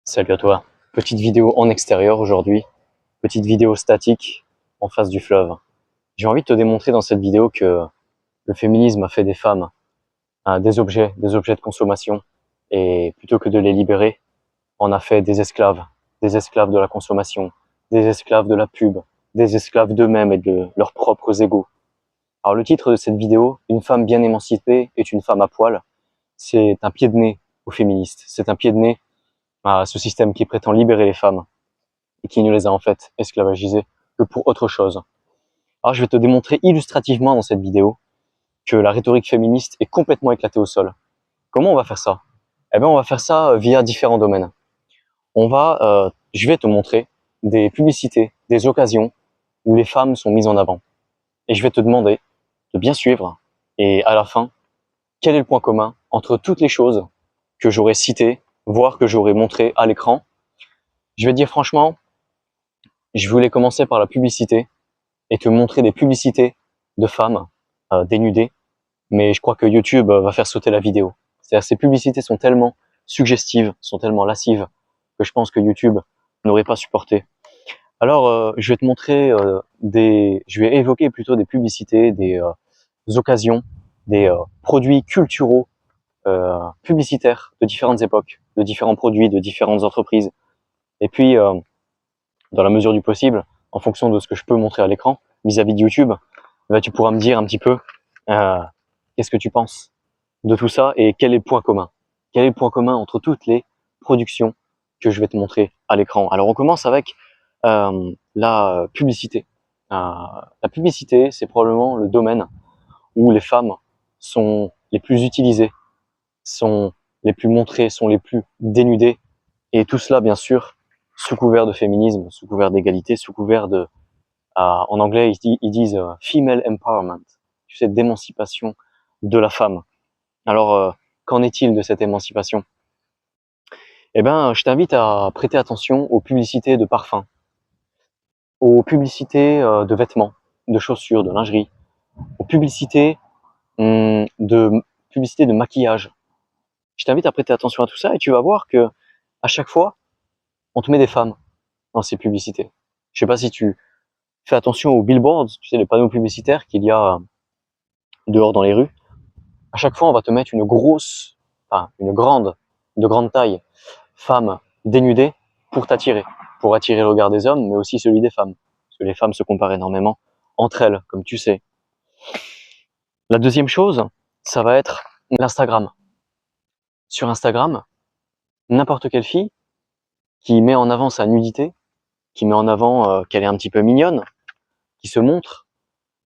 Salut à toi. Petite vidéo en extérieur aujourd'hui, petite vidéo statique en face du fleuve. J'ai envie de te démontrer dans cette vidéo que le féminisme a fait des femmes des objets de consommation, et plutôt que de les libérer, on a fait des esclaves de la consommation, des esclaves de la pub, des esclaves d'eux-mêmes et de leurs propres égos. Alors le titre de cette vidéo, Une femme bien émancipée est une femme à poil, c'est un pied de nez aux féministes, c'est un pied de nez à ce système qui prétend libérer les femmes et qui ne les a en fait esclavagisées que pour autre chose. Alors je vais te démontrer illustrativement dans cette vidéo que la rhétorique féministe est complètement éclatée au sol. Comment on va faire ça? Eh bien on va faire ça via différents domaines. Je vais te montrer des publicités, des occasions où les femmes sont mises en avant. Et je vais te demander de bien suivre, et à la fin, quel est le point commun entre toutes les choses que j'aurais citées, voire que j'aurais montrées à l'écran. Je vais te dire franchement, je voulais commencer par la publicité et te montrer des publicités de femmes dénudées, mais je crois que YouTube va faire sauter la vidéo. C'est-à-dire ces publicités sont tellement suggestives, sont tellement lascives, que je pense que YouTube n'aurait pas supporté. Alors, je vais te montrer je vais évoquer plutôt des publicités, des occasions, des produits culturaux publicitaires de différentes époques, de différents produits, de différentes entreprises. Et puis, dans la mesure du possible, en fonction de ce que je peux montrer à l'écran, vis-à-vis de YouTube, tu pourras me dire un petit peu qu'est-ce que tu penses de tout ça et quel est le point commun. Quel est le point commun entre toutes les productions que je vais te montrer à l'écran. Alors on commence avec la publicité. La publicité, c'est probablement le domaine où les femmes sont les plus utilisées, sont les plus montrées, sont les plus dénudées, et tout cela bien sûr sous couvert de féminisme, sous couvert d'égalité, sous couvert de, en anglais ils disent female empowerment, tu sais, d'émancipation de la femme. Alors qu'en est-il de cette émancipation? Eh ben, je t'invite à prêter attention aux publicités de parfums, aux publicités de vêtements, de chaussures, de lingerie, aux publicités de maquillage. Je t'invite à prêter attention à tout ça et tu vas voir que à chaque fois, on te met des femmes dans ces publicités. Je sais pas si tu fais attention aux billboards, tu sais, les panneaux publicitaires qu'il y a dehors dans les rues. À chaque fois, on va te mettre de grande taille, femme dénudée pour t'attirer, pour attirer le regard des hommes, mais aussi celui des femmes. Parce que les femmes se comparent énormément entre elles, comme tu sais. La deuxième chose, ça va être l'Instagram. Sur Instagram, n'importe quelle fille qui met en avant sa nudité, qui met en avant qu'elle est un petit peu mignonne, qui se montre,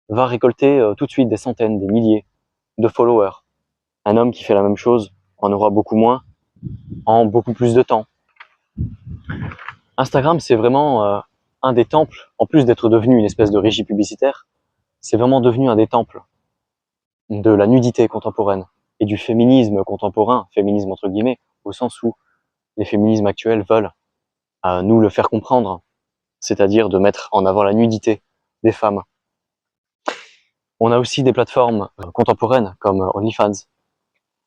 va récolter tout de suite des centaines, des milliers de followers. Un homme qui fait la même chose en aura beaucoup moins, en beaucoup plus de temps. Instagram, c'est vraiment un des temples, en plus d'être devenu une espèce de régie publicitaire, c'est vraiment devenu un des temples de la nudité contemporaine et du féminisme contemporain, féminisme entre guillemets, au sens où les féminismes actuels veulent nous le faire comprendre, c'est-à-dire de mettre en avant la nudité des femmes. On a aussi des plateformes contemporaines comme OnlyFans.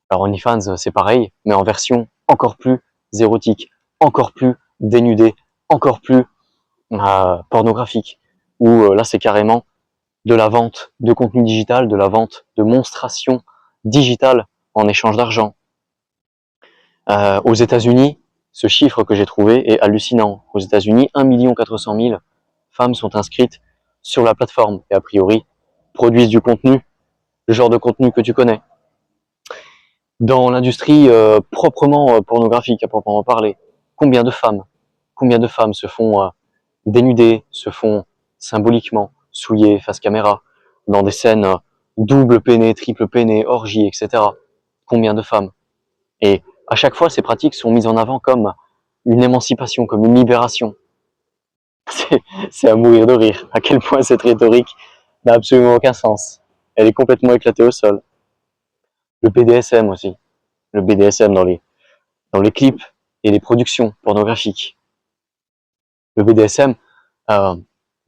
Alors OnlyFans, c'est pareil, mais en version encore plus érotique, encore plus dénudée, encore plus pornographique, où là c'est carrément de la vente de contenu digital, de la vente de monstration digitale en échange d'argent. Aux États-Unis, ce chiffre que j'ai trouvé est hallucinant. Aux États-Unis, 1 400 000 femmes sont inscrites sur la plateforme et a priori produisent du contenu, le genre de contenu que tu connais. Dans l'industrie proprement pornographique, à proprement parler, combien de femmes se font dénuder, se font symboliquement souiller face caméra, dans des scènes double peiné, triple peiné, orgie, etc. Combien de femmes? Et à chaque fois, ces pratiques sont mises en avant comme une émancipation, comme une libération. C'est à mourir de rire, à quel point cette rhétorique n'a absolument aucun sens. Elle est complètement éclatée au sol. Le BDSM aussi. Le BDSM dans les clips et les productions pornographiques. Le BDSM,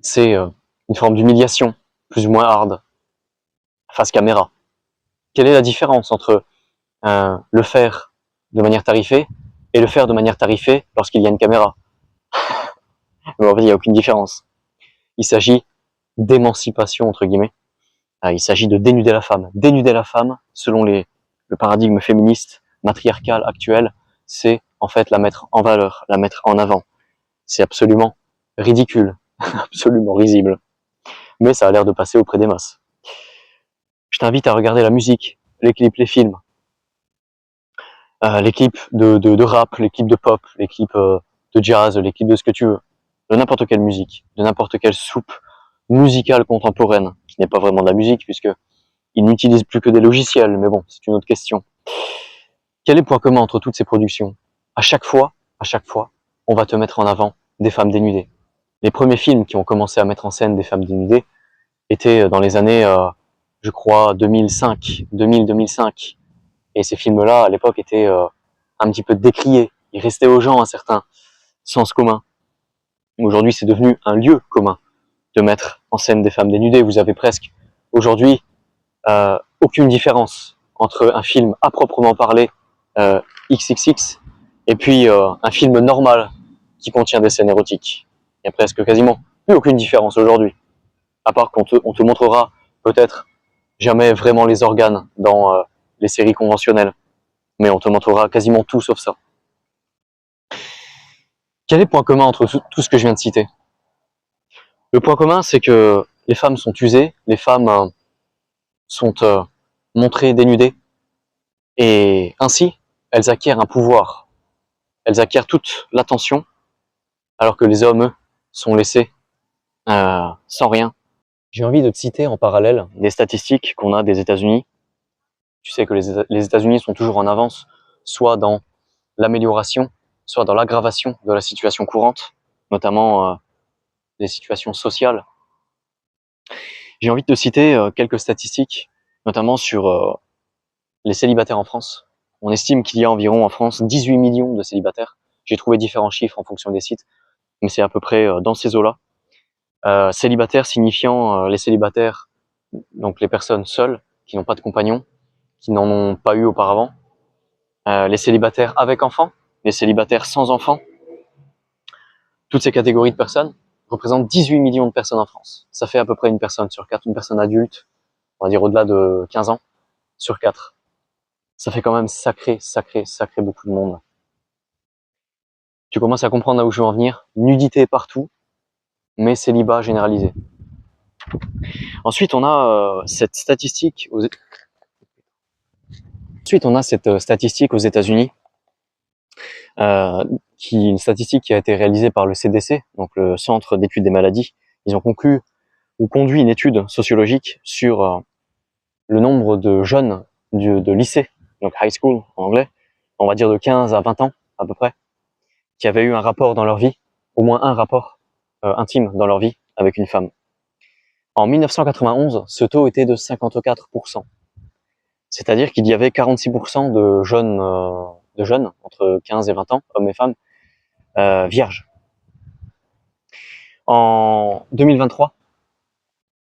c'est une forme d'humiliation, plus ou moins hard, face caméra. Quelle est la différence entre le faire de manière tarifée et le faire de manière tarifée lorsqu'il y a une caméra. Mais en fait, il n'y a aucune différence. Il s'agit d'émancipation, entre guillemets. Il s'agit de dénuder la femme. Dénuder la femme, selon le paradigme féministe, matriarcal actuel, c'est en fait la mettre en valeur, la mettre en avant. C'est absolument ridicule, absolument risible. Mais ça a l'air de passer auprès des masses. Je t'invite à regarder la musique, les clips, les films, les clips de rap, les clips de pop, les clips de jazz, les clips de ce que tu veux, de n'importe quelle musique, de n'importe quelle soupe musicale contemporaine, qui n'est pas vraiment de la musique, puisque ils n'utilisent plus que des logiciels, mais bon, c'est une autre question. Quel est le point commun entre toutes ces productions? À chaque fois, on va te mettre en avant des femmes dénudées. Les premiers films qui ont commencé à mettre en scène des femmes dénudées étaient dans les années, je crois, 2000-2005. Et ces films-là, à l'époque, étaient un petit peu décriés. Ils restaient aux gens un certain sens commun. Aujourd'hui, c'est devenu un lieu commun de mettre en scène des femmes dénudées. Vous avez presque, aujourd'hui, aucune différence entre un film à proprement parler XXX et puis un film normal qui contient des scènes érotiques. Il y a presque quasiment plus aucune différence aujourd'hui. À part qu'on te montrera peut-être jamais vraiment les organes dans les séries conventionnelles. Mais on te montrera quasiment tout sauf ça. Quel est le point commun entre tout ce que je viens de citer? Le point commun, c'est que les femmes sont usées, les femmes sont montrées dénudées, et ainsi, elles acquièrent un pouvoir. Elles acquièrent toute l'attention, alors que les hommes, eux, sont laissés sans rien. J'ai envie de te citer en parallèle des statistiques qu'on a des États-Unis. Tu sais que les États-Unis sont toujours en avance, soit dans l'amélioration, soit dans l'aggravation de la situation courante, notamment des situations sociales. J'ai envie de te citer quelques statistiques, notamment sur les célibataires en France. On estime qu'il y a environ en France 18 millions de célibataires. J'ai trouvé différents chiffres en fonction des sites, mais c'est à peu près dans ces eaux-là. Célibataires signifiant les célibataires, donc les personnes seules, qui n'ont pas de compagnon, qui n'en ont pas eu auparavant. Les célibataires avec enfants, les célibataires sans enfants. Toutes ces catégories de personnes représentent 18 millions de personnes en France. Ça fait à peu près une personne sur 4, une personne adulte, on va dire au-delà de 15 ans, sur 4. Ça fait quand même sacré beaucoup de monde. Tu commences à comprendre là où je veux en venir. Nudité partout, mais célibat généralisé. Ensuite, on a cette statistique aux États-Unis, une statistique qui a été réalisée par le CDC, donc le Centre d'études des maladies. Ils ont conduit une étude sociologique sur le nombre de jeunes de lycée, donc high school en anglais, on va dire de 15 à 20 ans à peu près, qui avaient eu un rapport dans leur vie, au moins un rapport intime dans leur vie avec une femme. En 1991, ce taux était de 54%. C'est-à-dire qu'il y avait 46% de jeunes entre 15 et 20 ans, hommes et femmes, vierges. En 2023,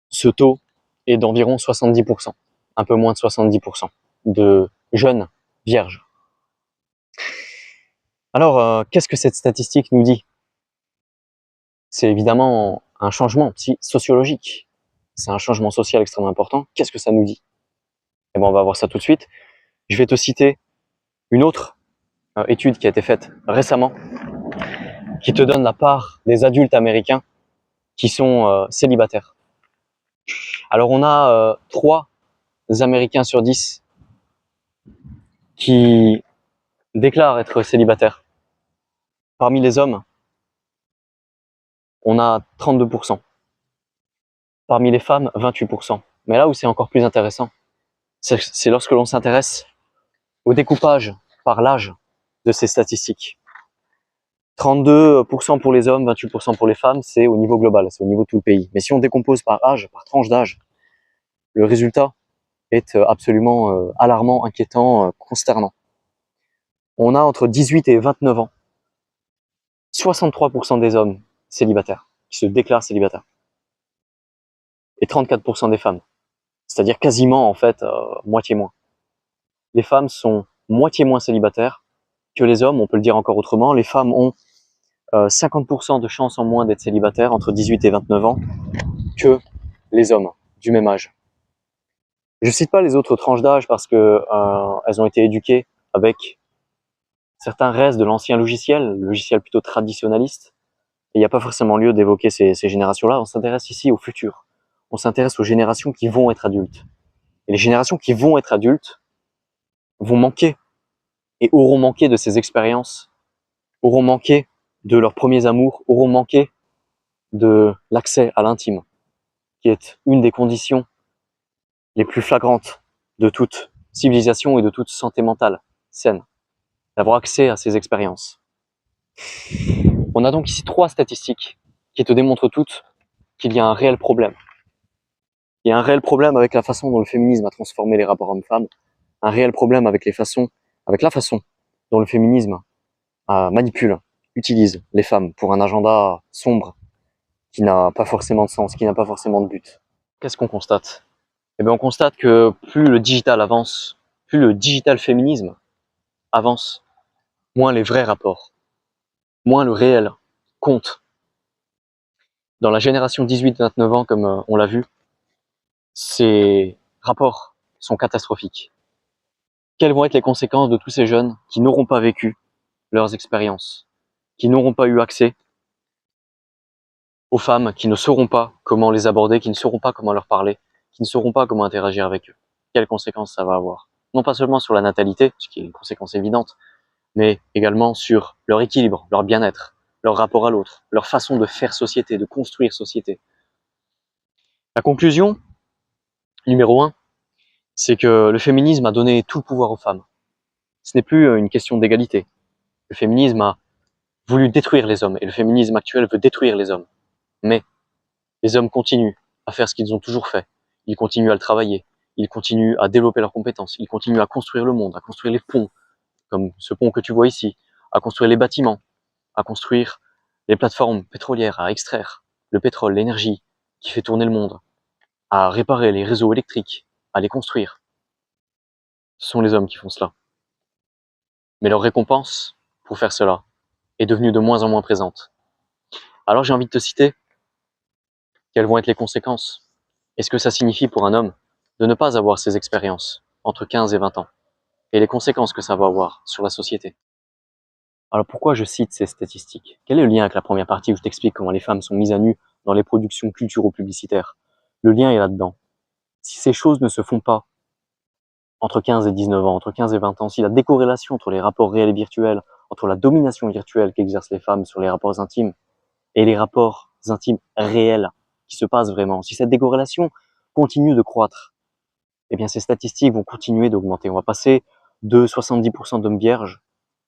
ce taux est d'environ 70%, un peu moins de 70% de jeunes vierges. Alors, qu'est-ce que cette statistique nous dit? C'est évidemment un changement sociologique. C'est un changement social extrêmement important. Qu'est-ce que ça nous dit? Eh bien, on va voir ça tout de suite. Je vais te citer une autre étude qui a été faite récemment, qui te donne la part des adultes américains qui sont célibataires. Alors, on a 3 Américains sur 10 qui déclarent être célibataires. Parmi les hommes, on a 32%. Parmi les femmes, 28%. Mais là où c'est encore plus intéressant, c'est lorsque l'on s'intéresse au découpage par l'âge de ces statistiques. 32% pour les hommes, 28% pour les femmes, c'est au niveau global, c'est au niveau de tout le pays. Mais si on décompose par âge, par tranche d'âge, le résultat est absolument alarmant, inquiétant, consternant. On a entre 18 et 29 ans, 63% des hommes célibataires, qui se déclarent célibataires, et 34% des femmes. C'est-à-dire quasiment, en fait, moitié moins. Les femmes sont moitié moins célibataires que les hommes, on peut le dire encore autrement, les femmes ont 50% de chances en moins d'être célibataires entre 18 et 29 ans que les hommes du même âge. Je cite pas les autres tranches d'âge parce que elles ont été éduquées avec certains restes de l'ancien logiciel, le logiciel plutôt traditionnaliste. Et il n'y a pas forcément lieu d'évoquer ces générations-là. On s'intéresse ici au futur. On s'intéresse aux générations qui vont être adultes. Et les générations qui vont être adultes vont manquer et auront manqué de ces expériences, auront manqué de leurs premiers amours, auront manqué de l'accès à l'intime, qui est une des conditions les plus flagrantes de toute civilisation et de toute santé mentale saine, d'avoir accès à ces expériences. On a donc ici 3 statistiques qui te démontrent toutes qu'il y a un réel problème. Il y a un réel problème avec la façon dont le féminisme a transformé les rapports hommes-femmes, un réel problème avec la façon dont le féminisme manipule, utilise les femmes pour un agenda sombre qui n'a pas forcément de sens, qui n'a pas forcément de but. Qu'est-ce qu'on constate? Eh bien, on constate que plus le digital avance, plus le digital féminisme avance, moins les vrais rapports, moins le réel compte. Dans la génération 18-29 ans, comme on l'a vu, ces rapports sont catastrophiques. Quelles vont être les conséquences de tous ces jeunes qui n'auront pas vécu leurs expériences, qui n'auront pas eu accès aux femmes, qui ne sauront pas comment les aborder, qui ne sauront pas comment leur parler, qui ne sauront pas comment interagir avec eux? Quelles conséquences ça va avoir? Non pas seulement sur la natalité, ce qui est une conséquence évidente, mais également sur leur équilibre, leur bien-être, leur rapport à l'autre, leur façon de faire société, de construire société. La conclusion, numéro 1, c'est que le féminisme a donné tout le pouvoir aux femmes. Ce n'est plus une question d'égalité. Le féminisme a voulu détruire les hommes, et le féminisme actuel veut détruire les hommes. Mais les hommes continuent à faire ce qu'ils ont toujours fait. Ils continuent à le travailler, ils continuent à développer leurs compétences, ils continuent à construire le monde, à construire les ponts, comme ce pont que tu vois ici, à construire les bâtiments, à construire les plateformes pétrolières, à extraire le pétrole, l'énergie qui fait tourner le monde, à réparer les réseaux électriques, à les construire. Ce sont les hommes qui font cela. Mais leur récompense pour faire cela est devenue de moins en moins présente. Alors j'ai envie de te citer quelles vont être les conséquences. Et ce que ça signifie pour un homme de ne pas avoir ces expériences entre 15 et 20 ans, et les conséquences que ça va avoir sur la société. Alors pourquoi je cite ces statistiques? Quel est le lien avec la première partie où je t'explique comment les femmes sont mises à nu dans les productions culturo-publicitaires? Le lien est là-dedans. Si ces choses ne se font pas entre 15 et 19 ans, entre 15 et 20 ans, si la décorrélation entre les rapports réels et virtuels, entre la domination virtuelle qu'exercent les femmes sur les rapports intimes et les rapports intimes réels qui se passent vraiment, si cette décorrélation continue de croître, eh bien ces statistiques vont continuer d'augmenter. On va passer de 70% d'hommes vierges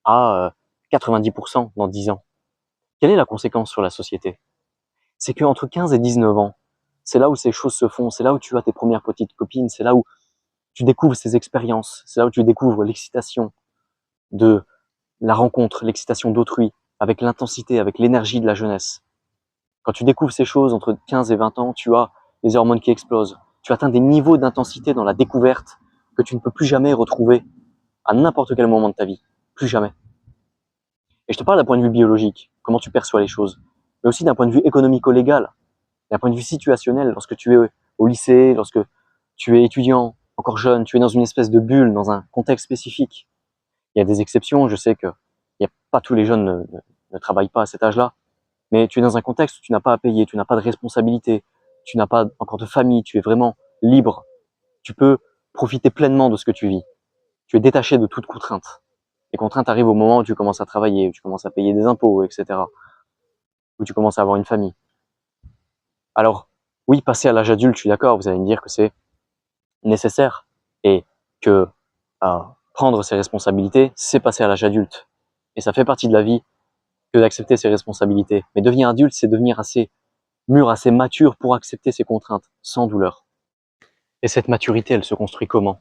à 90% dans 10 ans. Quelle est la conséquence sur la société? C'est qu'entre 15 et 19 ans, c'est là où ces choses se font, c'est là où tu as tes premières petites copines, c'est là où tu découvres ces expériences, c'est là où tu découvres l'excitation de la rencontre, l'excitation d'autrui, avec l'intensité, avec l'énergie de la jeunesse. Quand tu découvres ces choses entre 15 et 20 ans, tu as les hormones qui explosent. Tu atteins des niveaux d'intensité dans la découverte que tu ne peux plus jamais retrouver à n'importe quel moment de ta vie. Plus jamais. Et je te parle d'un point de vue biologique, comment tu perçois les choses, mais aussi d'un point de vue économico-légal, d'un point de vue situationnel, lorsque tu es au lycée, lorsque tu es étudiant, encore jeune, tu es dans une espèce de bulle, dans un contexte spécifique. Il y a des exceptions, je sais que pas tous les jeunes ne travaillent pas à cet âge-là, mais tu es dans un contexte où tu n'as pas à payer, tu n'as pas de responsabilité, tu n'as pas encore de famille, tu es vraiment libre. Tu peux profiter pleinement de ce que tu vis. Tu es détaché de toute contrainte. Les contraintes arrivent au moment où tu commences à travailler, où tu commences à payer des impôts, etc. Où tu commences à avoir une famille. Alors, oui, passer à l'âge adulte, je suis d'accord, vous allez me dire que c'est nécessaire et que prendre ses responsabilités, c'est passer à l'âge adulte. Et ça fait partie de la vie que d'accepter ses responsabilités. Mais devenir adulte, c'est devenir assez mûr, assez mature pour accepter ses contraintes, sans douleur. Et cette maturité, elle se construit comment?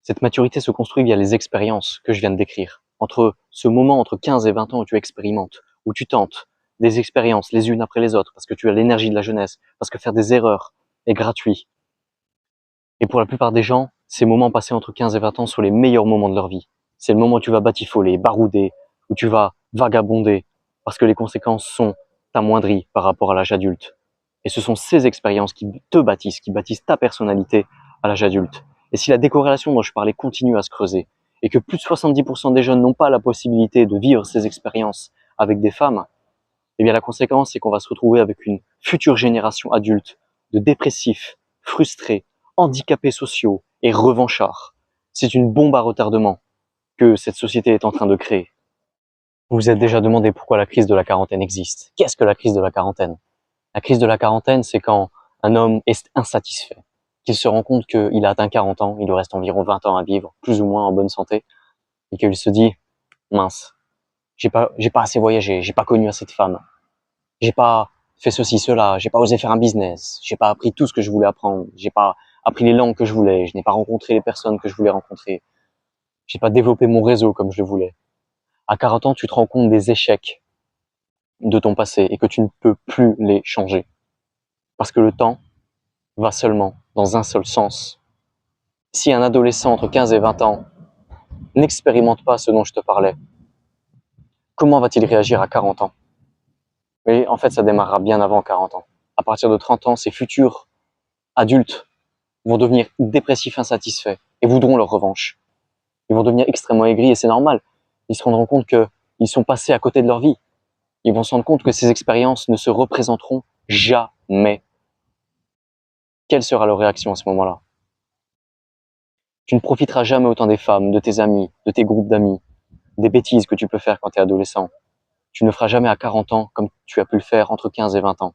Cette maturité se construit via les expériences que je viens de décrire. Entre ce moment, entre 15 et 20 ans où tu expérimentes, où tu tentes des expériences les unes après les autres, parce que tu as l'énergie de la jeunesse, parce que faire des erreurs est gratuit. Et pour la plupart des gens, ces moments passés entre 15 et 20 ans sont les meilleurs moments de leur vie. C'est le moment où tu vas batifoler, barouder, où tu vas vagabonder, parce que les conséquences sont amoindries par rapport à l'âge adulte. Et ce sont ces expériences qui te bâtissent, qui bâtissent ta personnalité à l'âge adulte. Et si la décorrélation dont je parlais continue à se creuser, et que plus de 70% des jeunes n'ont pas la possibilité de vivre ces expériences avec des femmes, eh bien la conséquence, c'est qu'on va se retrouver avec une future génération adulte de dépressifs, frustrés, handicapés sociaux et revanchards. C'est une bombe à retardement que cette société est en train de créer. Vous vous êtes déjà demandé pourquoi la crise de la quarantaine existe. Qu'est-ce que la crise de la quarantaine? La crise de la quarantaine, c'est quand un homme est insatisfait, qu'il se rend compte qu'il a atteint 40 ans, il lui reste environ 20 ans à vivre, plus ou moins en bonne santé, et qu'il se dit, mince, j'ai pas assez voyagé, j'ai pas connu assez de femmes, j'ai pas fait ceci, cela, j'ai pas osé faire un business, j'ai pas appris tout ce que je voulais apprendre, j'ai pas appris les langues que je voulais, je n'ai pas rencontré les personnes que je voulais rencontrer, j'ai pas développé mon réseau comme je le voulais. À 40 ans, tu te rends compte des échecs de ton passé et que tu ne peux plus les changer. Parce que le temps va seulement dans un seul sens. Si un adolescent entre 15 et 20 ans n'expérimente pas ce dont je te parlais, comment va-t-il réagir à 40 ans? Mais en fait, ça démarrera bien avant 40 ans. À partir de 30 ans, ces futurs adultes vont devenir dépressifs, insatisfaits et voudront leur revanche. Ils vont devenir extrêmement aigris et c'est normal. Ils se rendront compte qu'ils sont passés à côté de leur vie. Ils vont se rendre compte que ces expériences ne se représenteront jamais. Quelle sera leur réaction à ce moment-là? Tu ne profiteras jamais autant des femmes, de tes amis, de tes groupes d'amis, des bêtises que tu peux faire quand tu es adolescent. Tu ne feras jamais à 40 ans comme tu as pu le faire entre 15 et 20 ans.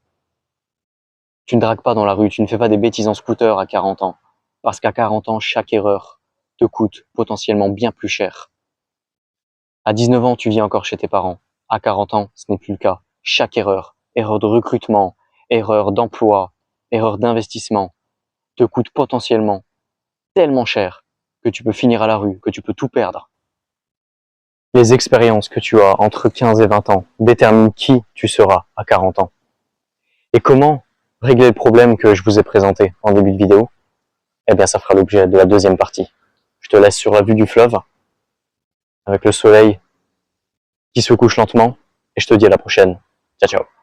Tu ne dragues pas dans la rue, tu ne fais pas des bêtises en scooter à 40 ans. Parce qu'à 40 ans, chaque erreur te coûte potentiellement bien plus cher. À 19 ans, tu vis encore chez tes parents. À 40 ans, ce n'est plus le cas. Chaque erreur, erreur de recrutement, erreur d'emploi, erreur d'investissement, te coûte potentiellement tellement cher que tu peux finir à la rue, que tu peux tout perdre. Les expériences que tu as entre 15 et 20 ans déterminent qui tu seras à 40 ans. Et comment régler le problème que je vous ai présenté en début de vidéo? Eh bien, ça fera l'objet de la deuxième partie. Je te laisse sur la vue du fleuve, avec le soleil qui se couche lentement, et je te dis à la prochaine. Ciao, ciao.